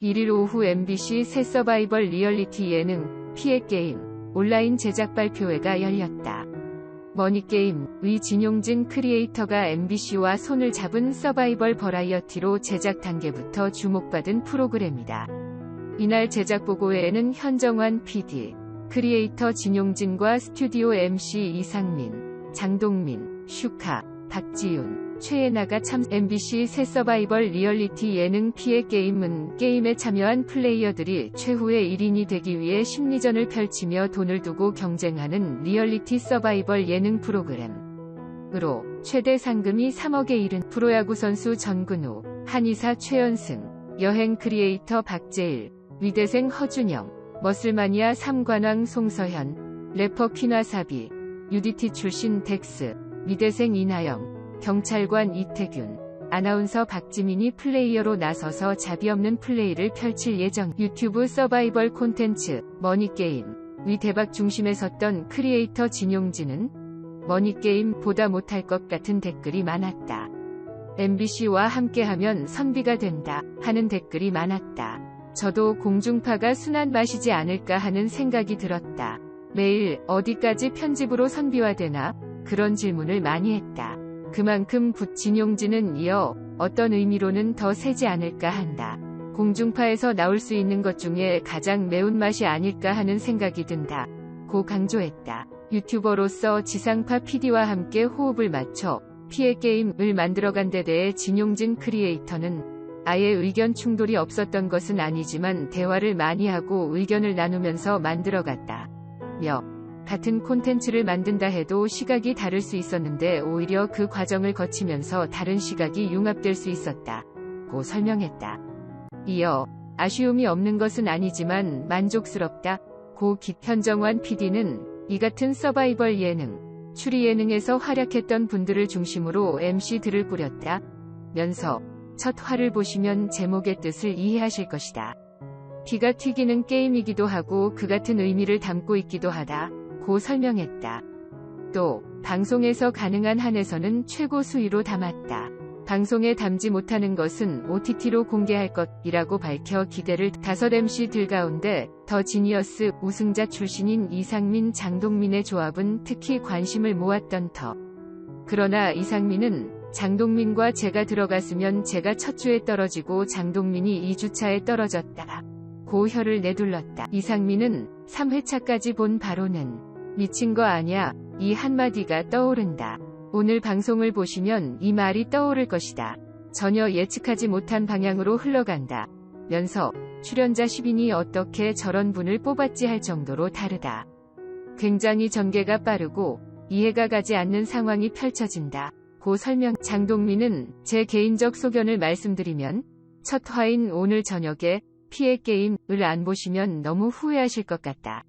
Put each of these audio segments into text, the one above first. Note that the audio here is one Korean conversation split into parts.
1일 오후 MBC 새 서바이벌 리얼리티 예능 피해게임 온라인 제작 발표회가 열렸다. 머니게임의 진용진 크리에이터가 MBC와 손을 잡은 서바이벌 버라이어티로 제작 단계부터 주목받은 프로그램이다. 이날 제작 보고회에는 현정환 PD, 크리에이터 진용진과 스튜디오 MC 이상민, 장동민, 슈카, 박지윤, 최애나가 MBC 새 서바이벌 리얼리티 예능 피해게임은 게임에 참여한 플레이어들이 최후의 1인이 되기 위해 심리전을 펼치며 돈을 두고 경쟁하는 리얼리티 서바이벌 예능 프로그램으로 최대 상금이 3억에 이른 프로야구 선수 전근우, 한의사 최연승, 여행 크리에이터 박재일, 위대생 허준영, 머슬마니아 삼관왕 송서현, 래퍼 퀴나사비, UDT 출신 덱스, 미대생 이나영, 경찰관 이태균, 아나운서 박지민이 플레이어로 나서서 자비 없는 플레이를 펼칠 예정. 유튜브 서바이벌 콘텐츠 머니게임의 대박 중심에 섰던 크리에이터 진용진은 머니게임보다 못할 것 같은 댓글이 많았다. MBC와 함께하면 선비가 된다 하는 댓글이 많았다. 저도 공중파가 순한 맛이지 않을까 하는 생각이 들었다. 매일 어디까지 편집으로 선비화되나? 그런 질문을 많이 했다. 그만큼 진용진은 이어 어떤 의미로는 더 세지 않을까 한다. 공중파에서 나올 수 있는 것 중에 가장 매운맛이 아닐까 하는 생각이 든다. 고 강조했다. 유튜버로서 지상파 PD와 함께 호흡을 맞춰 피해게임을 만들어간 데 대해 진용진 크리에이터는 아예 의견 충돌이 없었던 것은 아니지만 대화를 많이 하고 의견을 나누면서 만들어갔다. 같은 콘텐츠를 만든다 해도 시각이 다를 수 있었는데 오히려 그 과정을 거치면서 다른 시각이 융합될 수 있었다. 고 설명했다. 이어 아쉬움이 없는 것은 아니지만 만족스럽다. 고 현정환 PD는 이 같은 서바이벌 예능, 추리 예능에서 활약했던 분들을 중심으로 MC들을 꾸렸다. 면서 첫 화를 보시면 제목의 뜻을 이해하실 것이다. 피가 튀기는 게임이기도 하고 그 같은 의미를 담고 있기도 하다. 고 설명했다. 또 방송에서 가능한 한에서는 최고 수위로 담았다. 방송에 담지 못하는 것은 OTT로 공개할 것이라고 밝혀 기대를 5MC들 가운데 더 지니어스 우승자 출신인 이상민 장동민의 조합은 특히 관심을 모았던 터. 그러나 이상민은 장동민과 제가 들어갔으면 제가 첫 주에 떨어지고 장동민이 2주차에 떨어졌다. 고 혀를 내둘렀다. 이상민은 3회차까지 본 바로는 미친 거 아냐? 이 한마디가 떠오른다. 오늘 방송을 보시면 이 말이 떠오를 것이다. 전혀 예측하지 못한 방향으로 흘러간다. 면서 출연자 10인이 어떻게 저런 분을 뽑았지 할 정도로 다르다. 굉장히 전개가 빠르고 이해가 가지 않는 상황이 펼쳐진다. 고 설명. 장동민은 제 개인적 소견을 말씀드리면 첫 화인 오늘 저녁에 피해게임을 안 보시면 너무 후회하실 것 같다.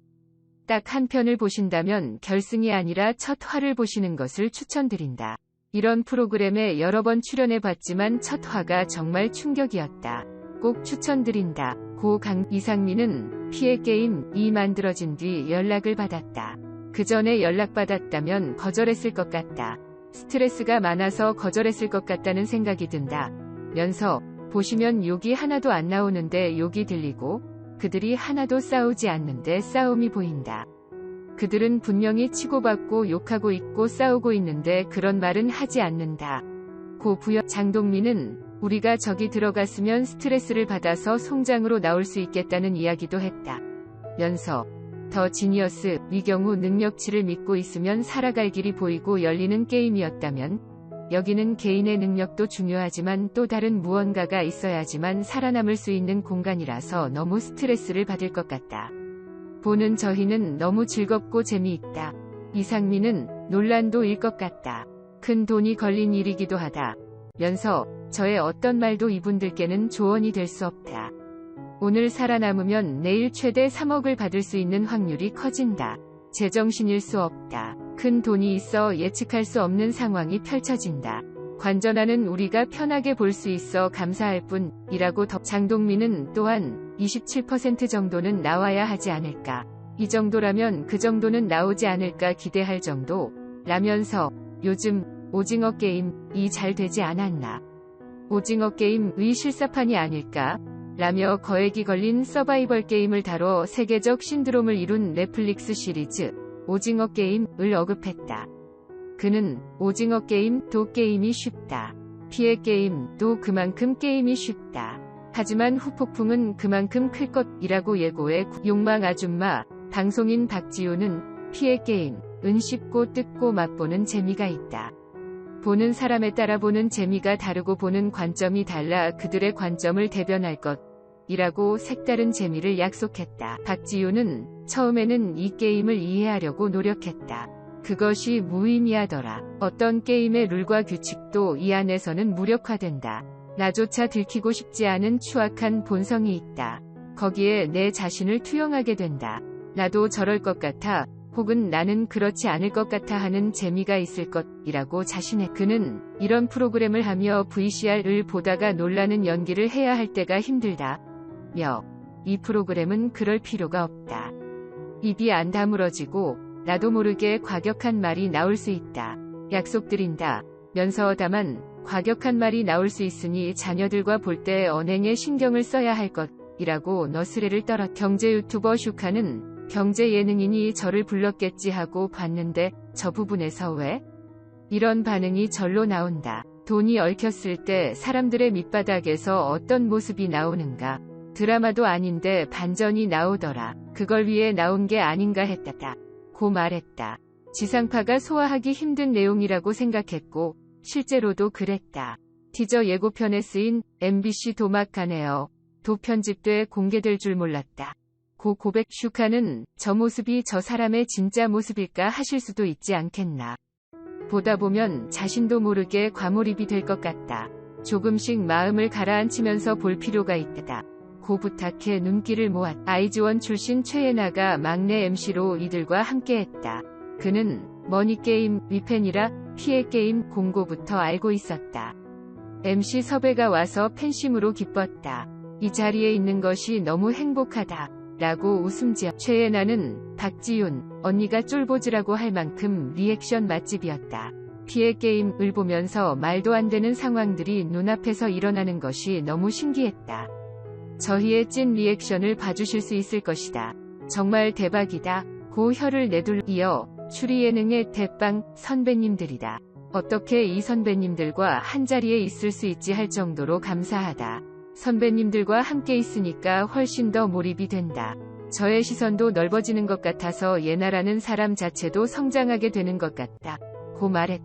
딱 한 편을 보신다면 결승이 아니라 첫 화를 보시는 것을 추천드린다. 이런 프로그램에 여러 번 출연해 봤지만 첫 화가 정말 충격이었다. 꼭 추천드린다. 고 이상민은 피해게임이 만들어진 뒤 연락을 받았다. 그 전에 연락받았다면 거절했을 것 같다. 스트레스가 많아서 거절했을 것 같다는 생각이 든다. 면서 보시면 욕이 하나도 안 나오는데 욕이 들리고 그들이 하나도 싸우지 않는데 싸움이 보인다. 그들은 분명히 치고받고 욕하고 있고 싸우고 있는데 그런 말은 하지 않는다. 고 장동민은 우리가 저기 들어갔으면 스트레스를 받아서 송장으로 나올 수 있겠다는 이야기도 했다. 면서 더 지니어스 이 경우 능력치를 믿고 있으면 살아갈 길이 보이고 열리는 게임이었다면 여기는 개인의 능력도 중요하지만 또 다른 무언가가 있어야지만 살아남을 수 있는 공간이라서 너무 스트레스를 받을 것 같다. 보는 저희는 너무 즐겁고 재미있다. 이상민은 논란도 일 것 같다. 큰 돈이 걸린 일이기도 하다. 면서 저의 어떤 말도 이분들께는 조언이 될 수 없다. 오늘 살아남으면 내일 최대 3억을 받을 수 있는 확률이 커진다. 제정신일 수 없다. 큰 돈이 있어 예측할 수 없는 상황이 펼쳐진다. 관전하는 우리가 편하게 볼 수 있어 감사할 뿐이라고 장동민은 또한 27% 정도는 나와야 하지 않을까. 이 정도라면 그 정도는 나오지 않을까 기대할 정도 라면서 요즘 오징어 게임이 잘 되지 않았나. 오징어 게임의 실사판이 아닐까? 라며 거액이 걸린 서바이벌 게임을 다뤄 세계적 신드롬을 이룬 넷플릭스 시리즈 오징어 게임을 언급했다. 그는 오징어 게임도 게임이 쉽다. 피해 게임도 그만큼 게임이 쉽다. 하지만 후폭풍은 그만큼 클 것이라고 예고해 욕망 아줌마 방송인 박지우는 피해 게임은 쉽고 뜯고 맛보는 재미가 있다. 보는 사람에 따라 보는 재미가 다르고 보는 관점이 달라 그들의 관점을 대변할 것이라고 색다른 재미를 약속했다. 박지우는 처음에는 이 게임을 이해하려고 노력했다. 그것이 무의미하더라. 어떤 게임의 룰과 규칙도 이 안에서는 무력화된다. 나조차 들키고 싶지 않은 추악한 본성이 있다. 거기에 내 자신을 투영하게 된다. 나도 저럴 것 같아. 혹은 나는 그렇지 않을 것 같아 하는 재미가 있을 것이라고 자신해. 그는 이런 프로그램을 하며 VCR을 보다가 놀라는 연기를 해야 할 때가 힘들다. 이 프로그램은 그럴 필요가 없다. 입이 안 다물어지고 나도 모르게 과격한 말이 나올 수 있다. 약속드린다. 면서 다만 과격한 말이 나올 수 있으니 자녀들과 볼 때 언행에 신경을 써야 할 것이라고 너스레를 떨었다. 경제 유튜버 슈카는 경제 예능인이 저를 불렀겠지 하고 봤는데 저 부분에서 왜? 이런 반응이 절로 나온다. 돈이 얽혔을 때 사람들의 밑바닥에서 어떤 모습이 나오는가. 드라마도 아닌데 반전이 나오더라. 그걸 위해 나온 게 아닌가 했다. 고 말했다. 지상파가 소화하기 힘든 내용이라고 생각했고 실제로도 그랬다. 티저 예고편에 쓰인 MBC 도막가네요. 도 편집돼 공개될 줄 몰랐다. 고 고백. 슈카는 저 모습이 저 사람의 진짜 모습일까 하실 수도 있지 않겠나. 보다 보면 자신도 모르게 과몰입이 될 것 같다. 조금씩 마음을 가라앉히면서 볼 필요가 있다. 고 부탁해 눈길을 모았다. 아이즈원 출신 최예나가 막내 MC로 이들과 함께했다. 그는 머니게임 위팬이라 피해게임 공고부터 알고 있었다. MC 섭외가 와서 팬심으로 기뻤다. 이 자리에 있는 것이 너무 행복하다. 라고 웃음 지어. 최예나는 박지윤 언니가 쫄보즈라고 할 만큼 리액션 맛집이었다. 피해 게임을 보면서 말도 안 되는 상황들이 눈앞에서 일어나는 것이 너무 신기했다. 저희의 찐 리액션을 봐주실 수 있을 것이다. 정말 대박이다. 고 혀를 내둘러. 이어 추리 예능의 대빵 선배님들이다. 어떻게 이 선배님들과 한자리에 있을 수 있지 할 정도로 감사하다. 선배님들과 함께 있으니까 훨씬 더 몰입이 된다. 저의 시선도 넓어지는 것 같아서 예나라는 사람 자체도 성장하게 되는 것 같다. 고 말했다.